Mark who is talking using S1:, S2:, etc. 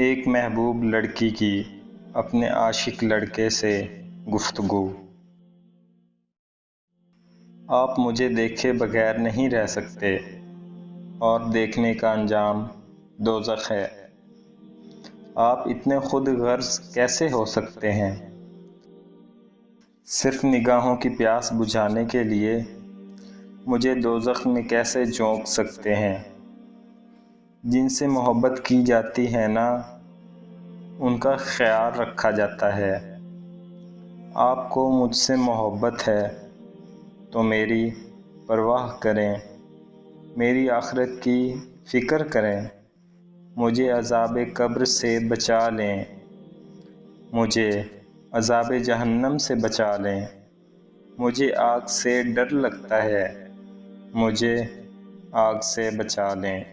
S1: ایک محبوب لڑکی کی اپنے عاشق لڑکے سے گفتگو۔ آپ مجھے دیکھے بغیر نہیں رہ سکتے اور دیکھنے کا انجام دوزخ ہے۔ آپ اتنے خود غرض کیسے ہو سکتے ہیں؟ صرف نگاہوں کی پیاس بجھانے کے لیے مجھے دوزخ میں کیسے جھونک سکتے ہیں؟ جن سے محبت کی جاتی ہے نا، ان کا خیال رکھا جاتا ہے۔ آپ کو مجھ سے محبت ہے تو میری پرواہ کریں، میری آخرت کی فکر کریں، مجھے عذاب قبر سے بچا لیں، مجھے عذاب جہنم سے بچا لیں۔ مجھے آگ سے ڈر لگتا ہے، مجھے آگ سے بچا لیں۔